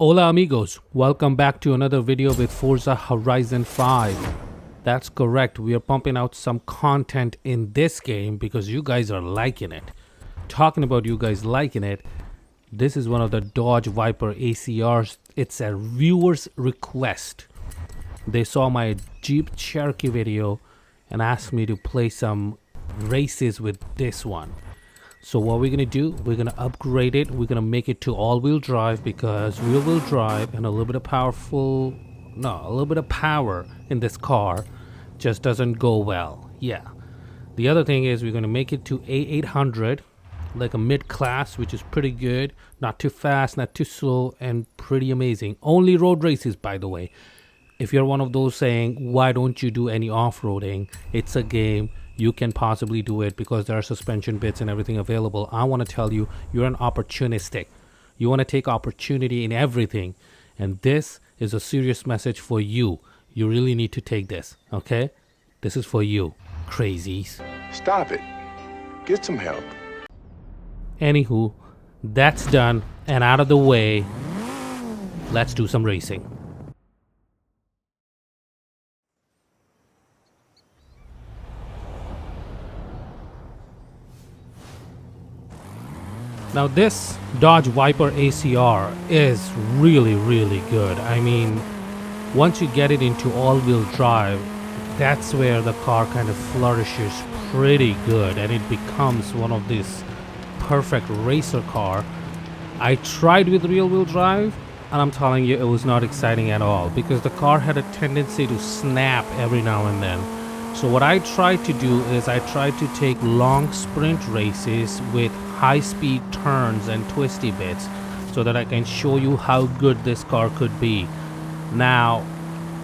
Hola amigos, welcome back to another video with Forza Horizon 5. That's correct, we are pumping out some content in this game because you guys are liking it. Talking about you guys liking it, this is one of the Dodge Viper ACRs. It's a viewer's request. They saw my Jeep Cherokee video and asked me to play some races with this one. So what we're gonna do, we're gonna upgrade it. We're gonna make it to all-wheel drive because wheel-wheel drive and a little bit of power in this car just doesn't go well. Yeah. The other thing is we're gonna make it to A800, like a mid-class, which is pretty good. Not too fast, not too slow, and pretty amazing. Only road races, by the way. If you're one of those saying, why don't you do any off-roading? It's a game. You can possibly do it because there are suspension bits and everything available. I want to tell you, you're an opportunistic. You want to take opportunity in everything. And this is a serious message for you. You really need to take this, okay? This is for you, crazies. Stop it. Get some help. Anywho, that's done and out of the way. Let's do some racing. Now this Dodge Viper ACR is really good. I mean, once you get it into all-wheel drive, that's where the car kind of flourishes pretty good and it becomes one of these perfect racer car. I tried with rear-wheel drive and I'm telling you it was not exciting at all because the car had a tendency to snap every now and then. So what I tried to do is I tried to take long sprint races with high-speed turns and twisty bits so that I can show you how good this car could be. Now,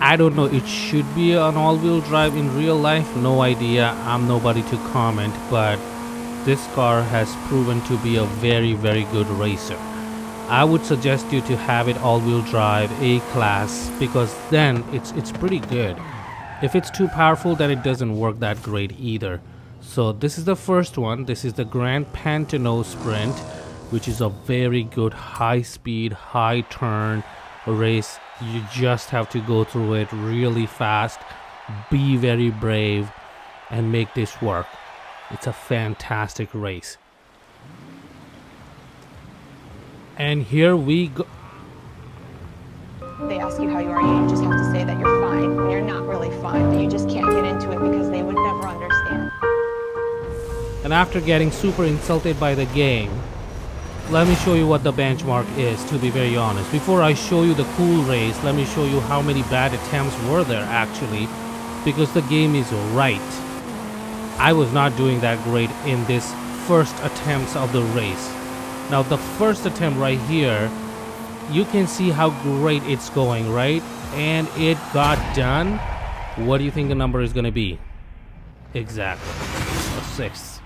I don't know, it should be an all-wheel drive in real life, no idea, I'm nobody to comment, but this car has proven to be a very good racer. I would suggest you to have it all-wheel drive A-class because then it's pretty good. If it's too powerful, then it doesn't work that great either. So this is the first one. This is the Grand Pantano Sprint, which is a very good high-speed, high-turn race. You just have to go through it really fast, be very brave, and make this work. It's a fantastic race. And here we go. They ask you how you are, you just have to say that you're fine when you're not really fine, but you just can't get into it because they would never understand. And after getting super insulted by the game, let me show you what the benchmark is, to be very honest. Before I show you the cool race, let me show you how many bad attempts were there actually, because the game is right. I was not doing that great in this first attempts of the race. Now the first attempt right here, you can see how great it's going, right? And it got done. What do you think the number is going to be? Exactly, a 6.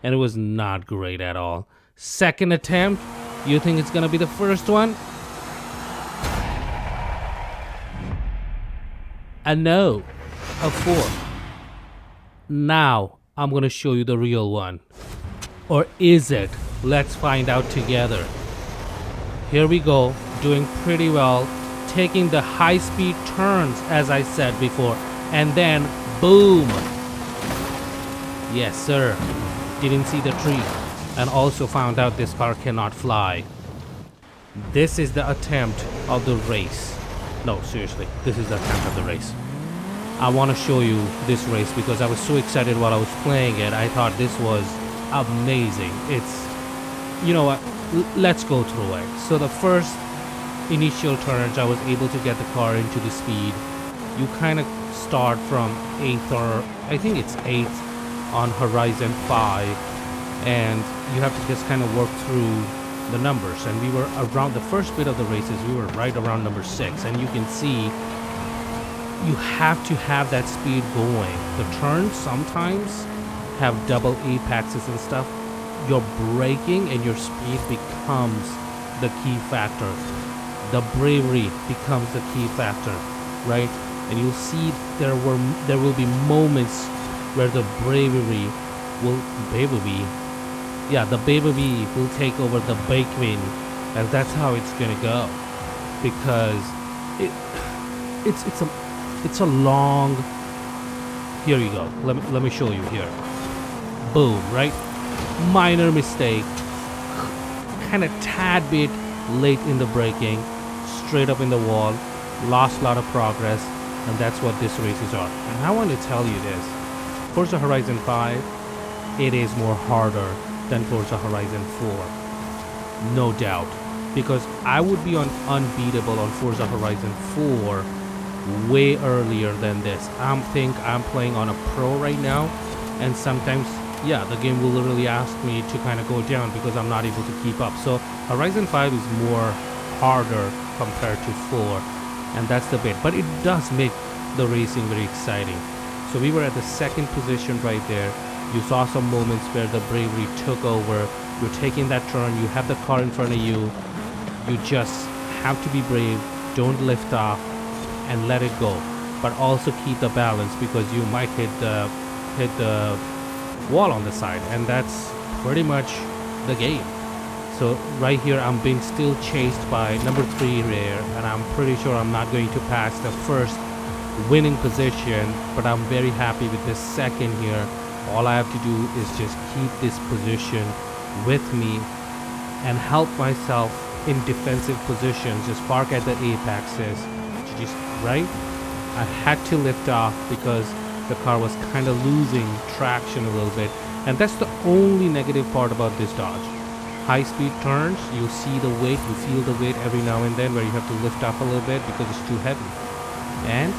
And it was not great at all. Second attempt, you think it's going to be the first one? A no, a 4. Now, I'm going to show you the real one. Or is it? Let's find out together. Here we go, doing pretty well, taking the high-speed turns as I said before, and then boom. Yes sir, didn't see the tree, and also found out this car cannot fly. This is the attempt of the race. No, seriously, this is the attempt of the race. I want to show you this race because I was so excited while I was playing it. I thought this was amazing. It's, you know what, let's go through it. So the first initial turns, I was able to get the car into the speed. You kind of start from 8th, or I think it's 8th on Horizon 5, and you have to just kind of work through the numbers. And we were around the first bit of the races, we were right around number 6, and you can see you have to have that speed going. The turns sometimes have double apexes and stuff. Your braking and your speed becomes the key factor. The bravery becomes the key factor, right? And you'll see there will be moments where the bravery will take over the braking, and that's how it's gonna go. because it it's a long. Here you go. Let me show you here. Boom, right? Minor mistake. Kind of tad bit late in the braking. Straight up in the wall. Lost a lot of progress. And that's what this races are. And I want to tell you this. Forza Horizon 5, it is more harder than Forza Horizon 4. No doubt. Because I would be unbeatable on Forza Horizon 4 way earlier than this. I'm playing on a pro right now, and sometimes yeah, the game will literally ask me to kind of go down because I'm not able to keep up. So Horizon 5 is more harder compared to 4, and that's the bit, but it does make the racing very exciting. So we were at the second position right there. You saw some moments where the bravery took over. You're taking that turn, you have the car in front of you. You just have to be brave, don't lift off and let it go, but also keep the balance because you might hit the wall on the side, and that's pretty much the game. So right here I'm being still chased by number 3 Rare, and I'm pretty sure I'm not going to pass the first winning position, but I'm very happy with this second here. All I have to do is just keep this position with me and help myself in defensive positions, just park at the apexes, just right. I had to lift off because the car was kind of losing traction a little bit, and that's the only negative part about this Dodge. High speed turns, you see the weight, you feel the weight every now and then where you have to lift off a little bit because it's too heavy. And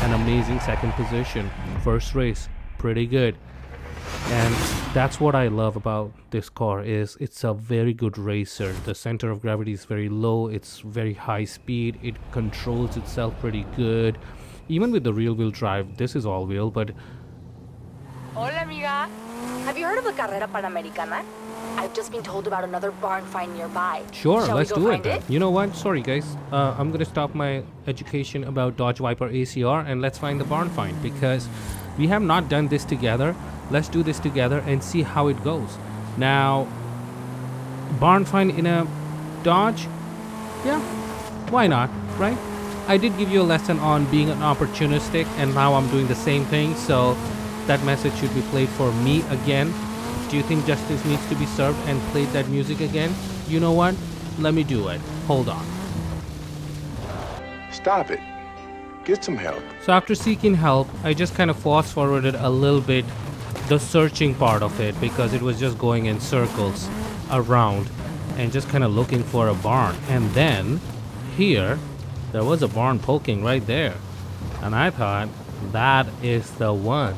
an amazing second position, first race, pretty good. And that's what I love about this car, is it's a very good racer. The center of gravity is very low, it's very high speed, it controls itself pretty good. Even with the rear wheel drive, this is all wheel, but... Hola, amiga. Have you heard of the Carrera Panamericana? I've just been told about another barn find nearby. Sure, Shall let's we go do it find then. You know what? Sorry guys, I'm gonna stop my education about Dodge Viper ACR and let's find the barn find, because we have not done this together. Let's do this together and see how it goes. Now, barn find in a Dodge? Yeah, why not, right? I did give you a lesson on being an opportunistic, and now I'm doing the same thing, so that message should be played for me again. Do you think justice needs to be served and played that music again? You know what? Let me do it. Hold on. Stop it. Get some help. So after seeking help, I just kind of fast forwarded a little bit the searching part of it, because it was just going in circles around and just kind of looking for a barn. And then here there was a barn poking right there, and I thought that is the one.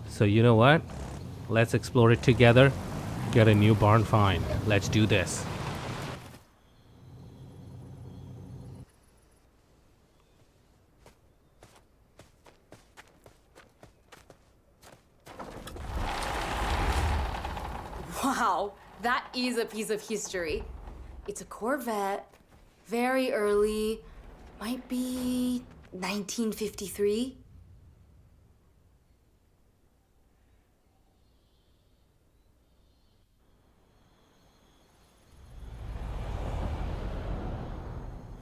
So you know what, let's explore it together, get a new barn find. Let's do this. Wow, that is a piece of history. It's a Corvette, very early, might be 1953.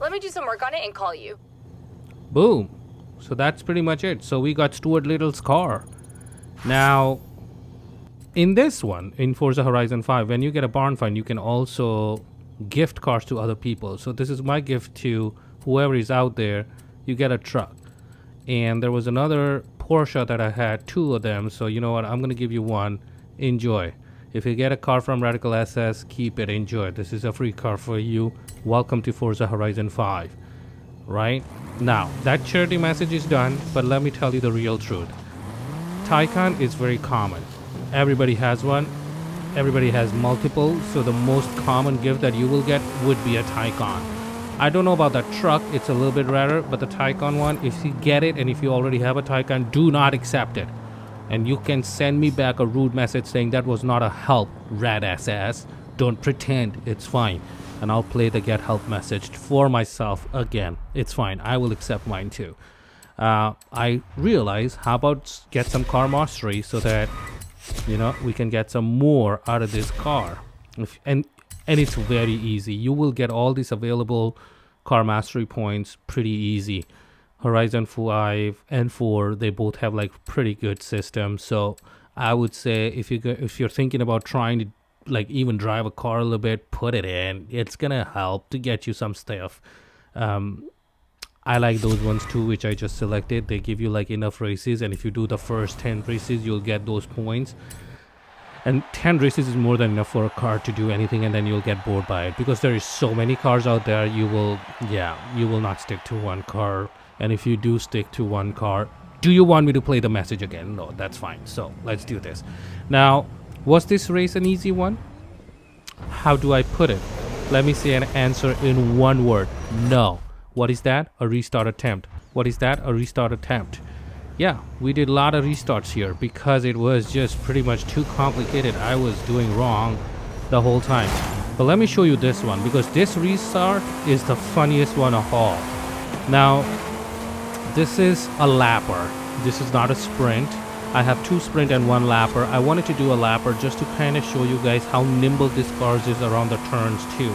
Let me do some work on it and call you. Boom. So that's pretty much it. So we got Stuart Little's car. Now, in this one, in Forza Horizon 5, when you get a barn find, you can also gift cars to other people. So this is my gift to whoever is out there. You get a truck. And there was another Porsche that I had, 2 of them. So you know what, I'm going to give you one. Enjoy. If you get a car from Radical SS, keep it, enjoy. This is a free car for you. Welcome to Forza Horizon 5. Right? Now, that charity message is done, but let me tell you the real truth. Taycan is very common. Everybody has one. Everybody has multiple. So the most common gift that you will get would be a Taycan. I don't know about that truck. It's a little bit rarer, but the Taycan one, if you get it and if you already have a Taycan, do not accept it. And you can send me back a rude message saying that was not a help, rad ass. Don't pretend, it's fine. And I'll play the get help message for myself again. It's fine, I will accept mine too. I realize, how about get some car mastery so that, you know, we can get some more out of this car. And it's very easy. You will get all these available car mastery points pretty easy. Horizon 5 and 4, they both have like pretty good systems. So I would say if you're thinking about trying to like even drive a car a little bit, put it in. It's gonna help to get you some stuff. I like those ones too, which I just selected. They give you like enough races, and if you do the first 10 races, you'll get those points. And 10 races is more than enough for a car to do anything, and then you'll get bored by it because there is so many cars out there. You will not stick to one car. And if you do stick to one car, do you want me to play the message again? No, that's fine. So let's do this. Now, was this race an easy one? How do I put it? Let me say an answer in one word. No. What is that? A restart attempt. What is that? A restart attempt. Yeah, we did a lot of restarts here because it was just pretty much too complicated. I was doing wrong the whole time. But let me show you this one because this restart is the funniest one of all. Now, this is a lapper. This is not a sprint. I have 2 sprint and 1 lapper. I wanted to do a lapper just to kind of show you guys how nimble this car is around the turns too.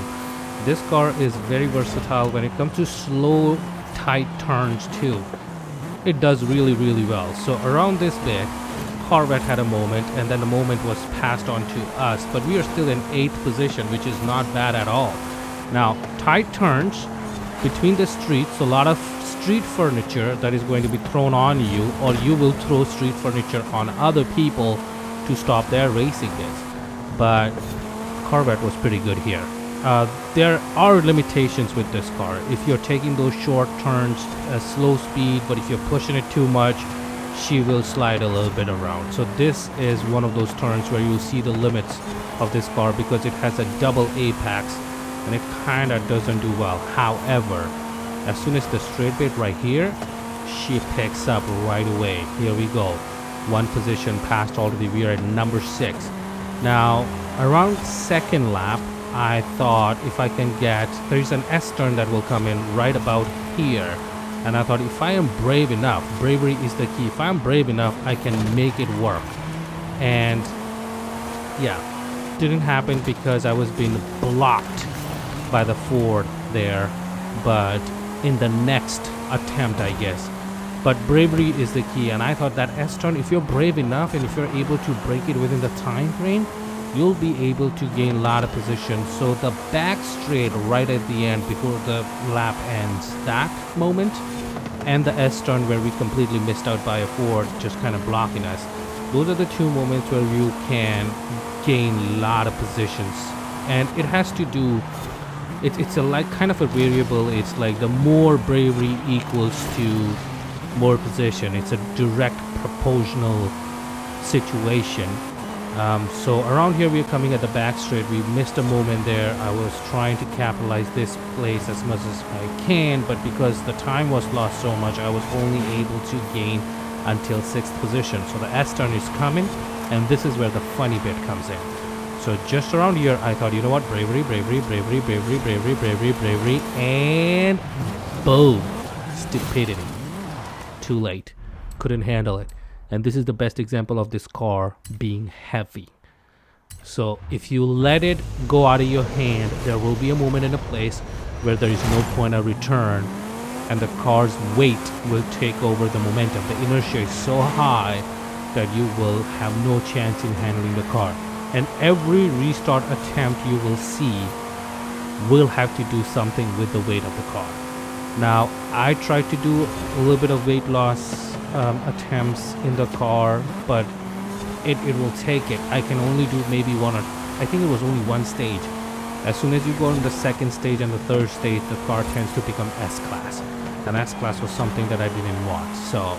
This car is very versatile when it comes to slow, tight turns too. It does really, really well. So around this bit, Corvette had a moment, and then the moment was passed on to us. But we are still in 8th position, which is not bad at all. Now, tight turns between the streets, a lot of street furniture that is going to be thrown on you, or you will throw street furniture on other people to stop their racing this. But Corvette was pretty good here. There are limitations with this car. If you're taking those short turns at slow speed, but if you're pushing it too much, she will slide a little bit around. So this is one of those turns where you'll see the limits of this car because it has a double apex and it kind of doesn't do well. However, as soon as the straight bit right here, she picks up right away. Here we go. 1 position passed already. We are at number 6. Now, around 2nd lap, I thought if I can get, there is an S-turn that will come in right about here. And I thought if I am brave enough, bravery is the key. If I'm brave enough, I can make it work. And yeah, didn't happen because I was being blocked by the Ford there. But in the next attempt, I guess. But bravery is the key. And I thought that S-turn, if you're brave enough and if you're able to break it within the time frame, you'll be able to gain a lot of position. So the back straight right at the end before the lap ends, that moment, and the S-turn where we completely missed out by a Ford just kind of blocking us, those are the 2 moments where you can gain a lot of positions. And it has to do, it's a like kind of a variable. It's like the more bravery equals to more position. It's a direct proportional situation. So around here we're coming at the back straight. We missed a moment there. I was trying to capitalize this place as much as I can, but because the time was lost so much, I was only able to gain until 6th position. So the S-turn is coming, and this is where the funny bit comes in. So just around here, I thought, you know what, bravery, bravery, bravery, bravery, bravery, bravery, bravery, and boom, stupidity. Too late. Couldn't handle it. And this is the best example of this car being heavy. So if you let it go out of your hand, there will be a moment in a place where there is no point of return, and the car's weight will take over the momentum. The inertia is so high that you will have no chance in handling the car. And every restart attempt you will see will have to do something with the weight of the car. Now, I tried to do a little bit of weight loss attempts in the car, but it will take it. I can only do maybe one, or I think it was only 1 stage. As soon as you go in the 2nd stage and the 3rd stage, the car tends to become S-Class. And S-Class was something that I didn't want. So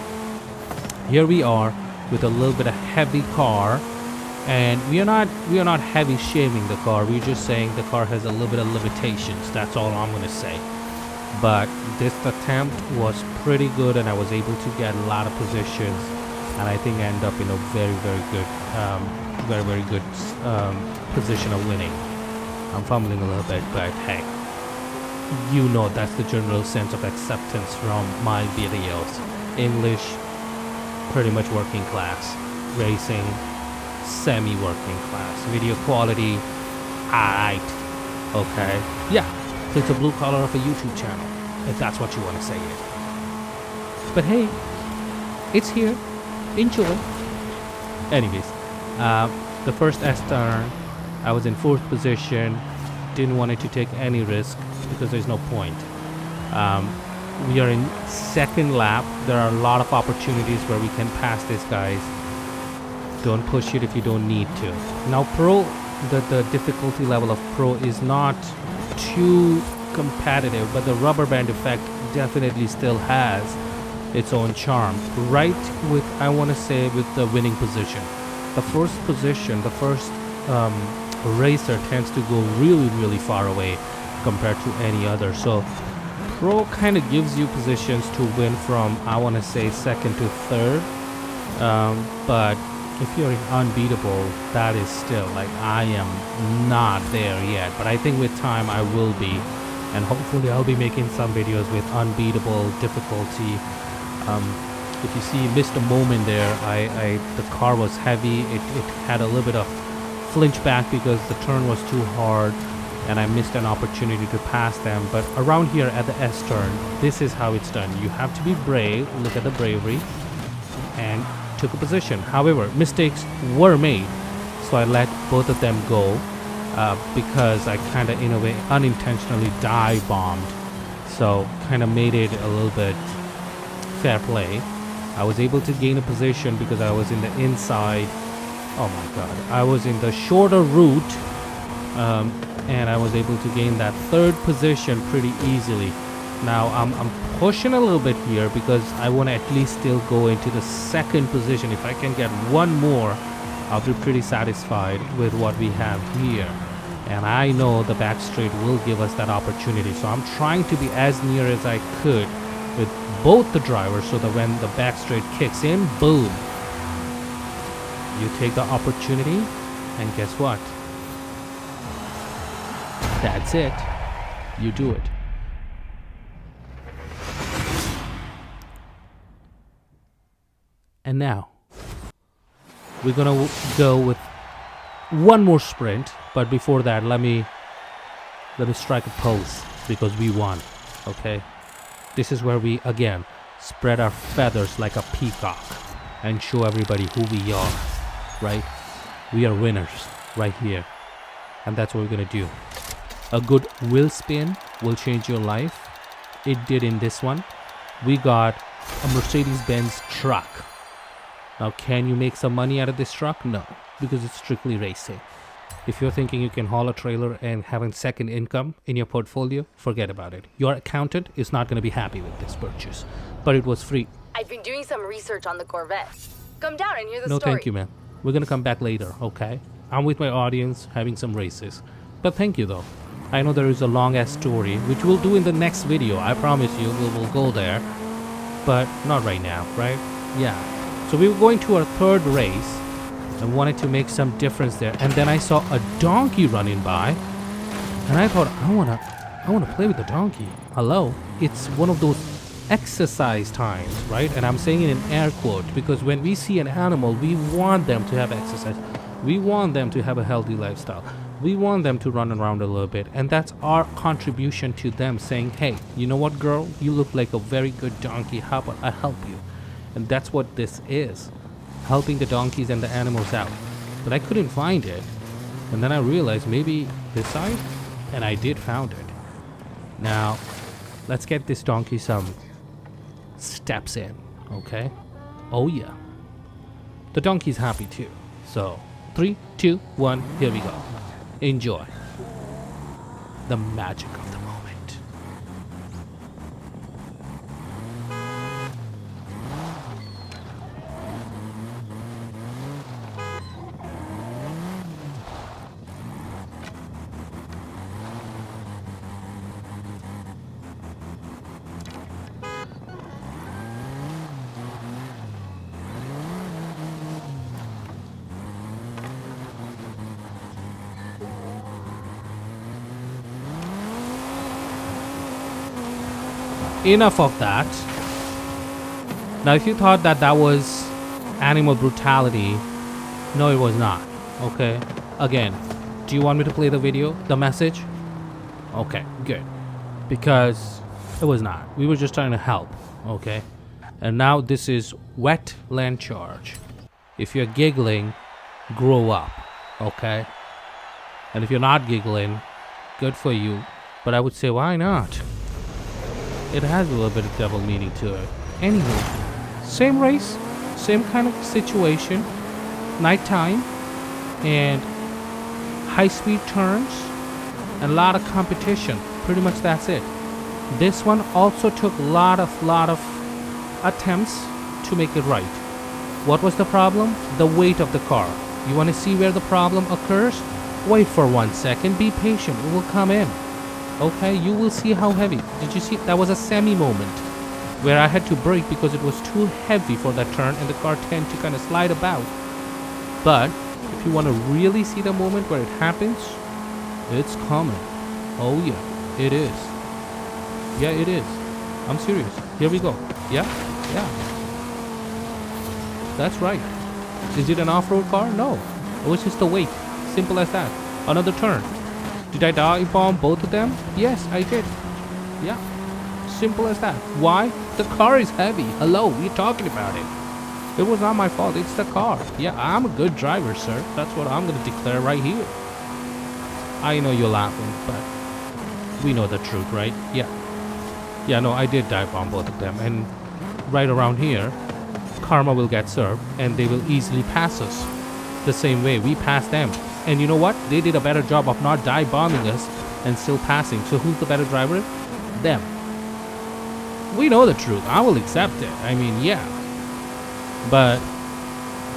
here we are with a little bit of heavy car, and we are not heavy shaming the car. We're just saying the car has a little bit of limitations. That's all I'm gonna say. But this attempt was pretty good, and I was able to get a lot of positions, and I think I end up in a very very good position of winning. I'm fumbling a little bit, but hey, you know that's the general sense of acceptance from my videos. English, pretty much working class. Racing, semi-working class. Video quality, alright. Okay, yeah. So it's a blue collar of a YouTube channel, if that's what you want to say it. But hey, it's here. Enjoy. Anyways, the first S-turn, I was in 4th position. Didn't want it to take any risk because there's no point. We are in 2nd lap. There are a lot of opportunities where we can pass these guys. Don't push it if you don't need to. Now Pro, the difficulty level of Pro is not too competitive, but the rubber band effect definitely still has its own charm. Right with, I want to say, with the winning position. The first position, the first racer tends to go really far away compared to any other. So Pro kind of gives you positions to win from, I want to say, 2nd to 3rd. But if you're in unbeatable, that is still, like, I am not there yet. But I think with time I will be. And hopefully I'll be making some videos with unbeatable difficulty. If you see, missed a moment there. The car was heavy. It had a little bit of flinch back because the turn was too hard. And I missed an opportunity to pass them. But around here at the S turn, this is how it's done. You have to be brave. Look at the bravery. And took a position. However, mistakes were made. So I let both of them go because I kind of, in a way, unintentionally dive bombed. So kind of made it a little bit fair play. I was able to gain a position because I was in the inside. Oh my god. I was in the shorter route. And I was able to gain that 3rd position pretty easily. Now I'm pushing a little bit here because I want to at least still go into the 2nd position. If I can get one more, I'll be pretty satisfied with what we have here. And I know the back straight will give us that opportunity. So I'm trying to be as near as I could with both the drivers so that when the back straight kicks in, boom, you take the opportunity, and guess what? That's it. You do it. And now we're gonna go with one more sprint, but before that, let me strike a pose because we won. Okay, this is where we again spread our feathers like a peacock and show everybody who we are. Right? We are winners right here, and that's what we're gonna do. A good wheel spin will change your life. It did in this one. We got a Mercedes-Benz truck. Now, can you make some money out of this truck? No, because it's strictly racing. If you're thinking you can haul a trailer and have a second income in your portfolio, forget about it. Your accountant is not going to be happy with this purchase, but it was free. I've been doing some research on the Corvette. Come down and hear the No, story. thank you, man. We're going to come back later, okay? I'm with my audience having some races. But thank you, though. I know there is a long-ass story, which we'll do in the next video. I promise you, we'll go there. But not right now, right? Yeah. So we were going to our 3rd race and wanted to make some difference there. And then I saw a donkey running by. And I thought, I wanna play with the donkey. Hello? It's one of those exercise times, right? And I'm saying it in air quotes because when we see an animal, we want them to have exercise. We want them to have a healthy lifestyle. We want them to run around a little bit, and that's our contribution to them, saying, hey, you know what, girl, you look like a very good donkey, how about I help you? And that's what this is, helping the donkeys and the animals out. But I couldn't find it, and then I realized maybe this side, and I did found it. Now let's get this donkey some steps in. Okay, oh yeah, the donkey's happy too. So 3, 2, 1, here we go. Enjoy the magic of the moment. Enough of that. Now, if you thought that that was animal brutality, no, it was not. Okay. Again, do you want me to play the video, the message? Okay, good. because it was not. We were just trying to help, okay? And now this is wetland charge. If you're giggling, grow up, okay? And if you're not giggling, good for you. But I would say, why not? It has a little bit of double meaning to it. Anyway, same race, same kind of situation, nighttime, and high-speed turns, and a lot of competition. Pretty much that's it. This one also took a lot of attempts to make it right. What was the problem? The weight of the car. You want to see where the problem occurs? Wait for 1 second. Be patient. It will come in. Okay, you will see how heavy. Did you see? That was a semi moment where I had to brake because it was too heavy for that turn and the car tended to kind of slide about. But if you want to really see the moment where it happens, it's coming. Oh yeah, it is. Yeah, it is. I'm serious. Here we go. Yeah. That's right. Is it an off-road car? No. It was just the weight. Simple as that. Another turn. Did I dive bomb both of them? Yes, I did. Yeah. Simple as that. Why? The car is heavy. Hello, we're talking about it. It was not my fault. It's the car. Yeah, I'm a good driver, sir. That's what I'm going to declare right here. I know you're laughing, but we know the truth, right? Yeah. Yeah, no, I did dive bomb both of them. And right around here, karma will get served and they will easily pass us the same way we passed them. And you know what? They did a better job of not dive bombing us and still passing. So who's the better driver? Them. We know the truth. I will accept it. I mean, yeah. But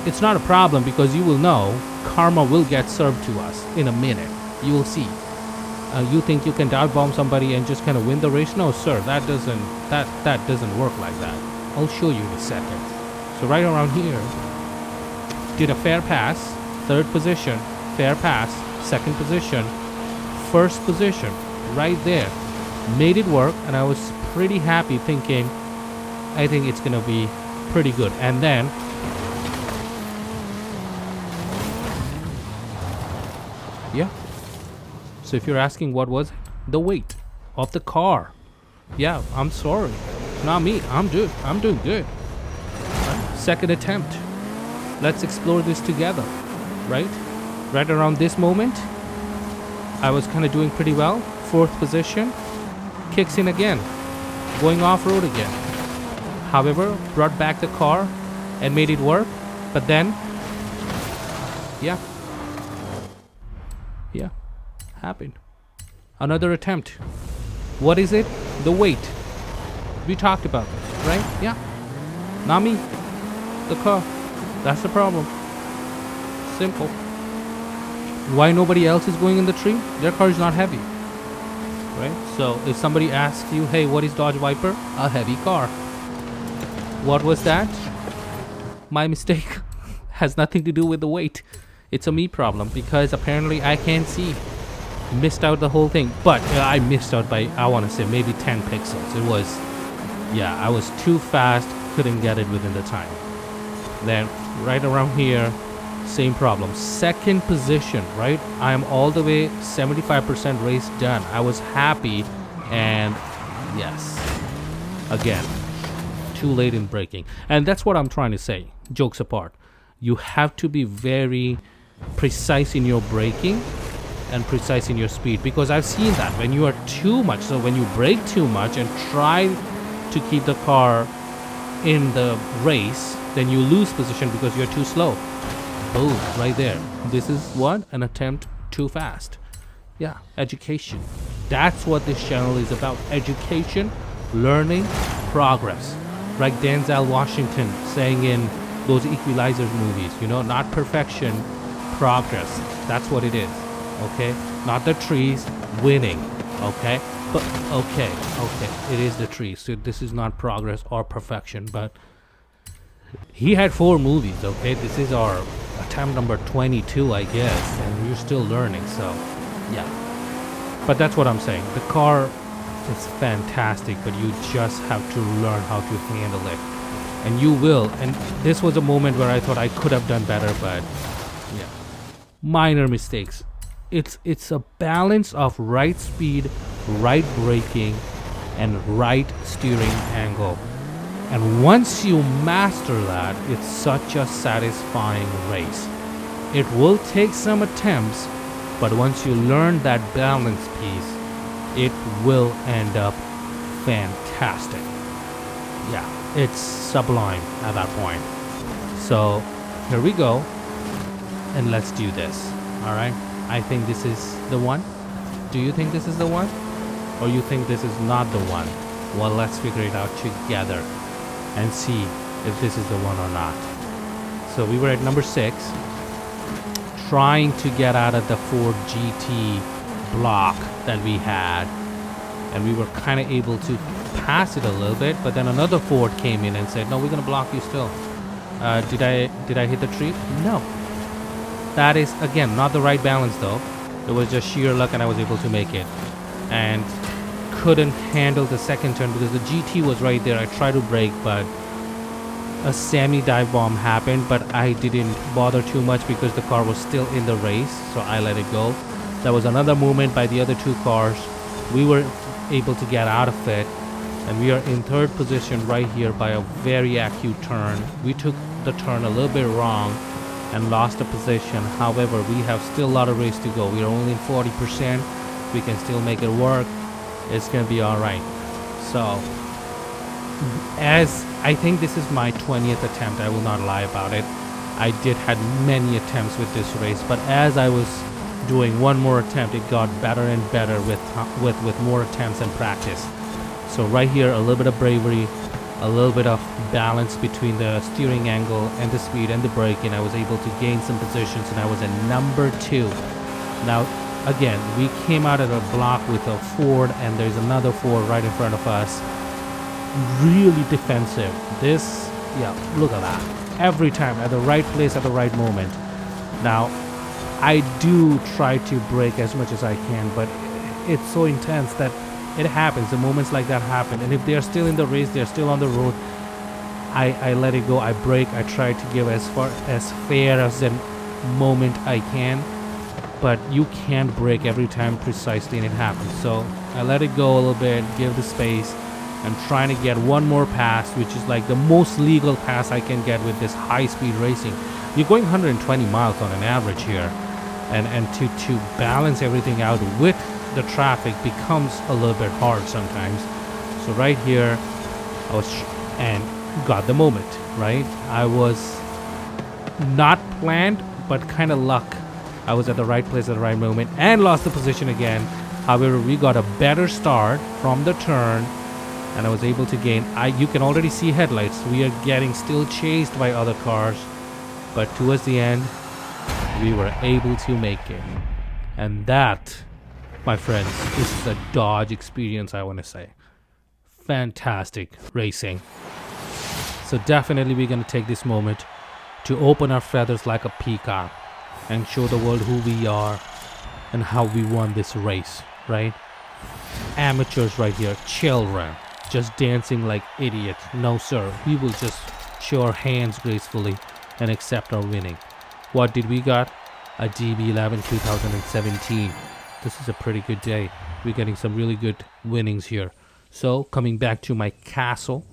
it's not a problem because you will know karma will get served to us in a minute. You will see. You think you can dive bomb somebody and just kind of win the race? No, sir. That doesn't work like that. I'll show you in a second. So right around here, did a fair pass, third position, fair pass, second position, first position, right there. Made it work, and I was pretty happy thinking, I think it's gonna be pretty good. And then, yeah. So if you're asking what was it? The weight of the car. Yeah, I'm sorry. It's not me. I'm doing good. Right? Second attempt. Let's explore this together. Right? Right around this moment, I was kind of doing pretty well. Fourth position. Kicks in again. Going off-road again. However, brought back the car and made it work. But then, yeah. Happened. Another attempt. What is it? The weight. We talked about this, right? Yeah. Not me. The car. That's the problem. Simple. Why nobody else is going in the tree? Their car is not heavy. Right? So if somebody asks you, hey, what is Dodge Viper? A heavy car. What was that? My mistake. Has nothing to do with the weight. It's a me problem because apparently I can't see. Missed out the whole thing. But I missed out by, I want to say, maybe 10 pixels. It was, yeah, I was too fast. Couldn't get it within the time. Then right around here, same problem. Second position, right? I am all the way 75% race done. I was happy. And yes, again, too late in braking. And that's what I'm trying to say. Jokes apart. You have to be very precise in your braking and precise in your speed, because I've seen that when you are too much, so when you brake too much and try to keep the car in the race, then you lose position because you're too slow. Boom, right there. This is what? An attempt too fast. Yeah, education. That's what this channel is about. Education, learning, progress. Like Denzel Washington saying in those Equalizers movies, you know, not perfection, progress. That's what it is. Okay, not the trees, winning. Okay, but okay, it is the trees. So this is not progress or perfection, but he had 4 movies. Okay, this is our attempt number 22, I guess, and we're still learning. So yeah, but that's what I'm saying. The car is fantastic, but you just have to learn how to handle it, and you will. And this was a moment where I thought I could have done better, but yeah, minor mistakes. It's a balance of right speed, right braking, and right steering angle. And once you master that, it's such a satisfying race. It will take some attempts, but once you learn that balance piece, it will end up fantastic. Yeah, it's sublime at that point. So here we go, and let's do this. All right, I think this is the one. Do you think this is the one, or you think this is not the one? Well, let's figure it out together and see if this is the one or not. So we were at number 6, trying to get out of the Ford GT block that we had, and we were kind of able to pass it a little bit, but then another Ford came in and said, no, we're gonna block you still. Did I hit the tree? No. That is, again, not the right balance though. It was just sheer luck and I was able to make it. And couldn't handle the second turn because the GT was right there. I tried to brake, but a semi-dive bomb happened, but I didn't bother too much because the car was still in the race, so I let it go. There was another movement by the other 2 cars. We were able to get out of it, and we are in 3rd position right here by a very acute turn. We took the turn a little bit wrong and lost a position. However, we have still a lot of race to go. We are only in 40%. We can still make it work. It's gonna be all right. So, as I think this is my 20th attempt, I will not lie about it. I did had many attempts with this race, but as I was doing one more attempt, it got better and better with more attempts and practice. So right here, a little bit of bravery, a little bit of balance between the steering angle and the speed and the braking. I was able to gain some positions, and I was at number 2. Now, again, we came out of a block with a Ford, and there's another Ford right in front of us. Really defensive. This, yeah, look at that. Every time at the right place at the right moment. Now, I do try to brake as much as I can, but it's so intense that it happens. The moments like that happen, and if they are still in the race, they're still on the road, I let it go. I brake. I try to give as fair as the moment I can, but you can't brake every time precisely, and it happens. So I let it go a little bit, give the space. I'm trying to get one more pass, which is like the most legal pass I can get with this high-speed racing. You're going 120 miles on an average here, and to balance everything out with the traffic becomes a little bit hard sometimes. So right here, I was and got the moment, right? I was not planned, but kind of luck. I was at the right place at the right moment and lost the position again. However, we got a better start from the turn, and I was able to gain. You can already see headlights. We are getting still chased by other cars, but towards the end, we were able to make it. And that, my friends, is the Dodge experience, I want to say. Fantastic racing. So definitely we're going to take this moment to open our feathers like a peacock and show the world who we are and how we won this race, right? Amateurs right here, children, just dancing like idiots. No sir, we will just show our hands gracefully and accept our winning. What did we got? A DB11 2017. This is a pretty good day. We're getting some really good winnings here. So coming back to my castle,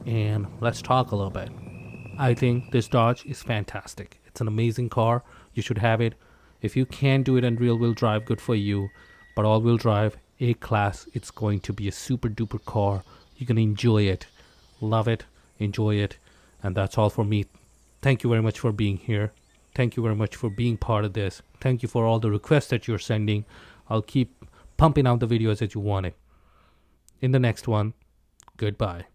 and let's talk a little bit. I think this Dodge is fantastic. It's an amazing car. You should have it. If you can do it in rear-wheel drive, good for you. But all-wheel drive, A-class, it's going to be a super duper car. You're going to enjoy it. Love it. Enjoy it. And that's all for me. Thank you very much for being here. Thank you very much for being part of this. Thank you for all the requests that you're sending. I'll keep pumping out the videos that you wanted. In the next one, goodbye.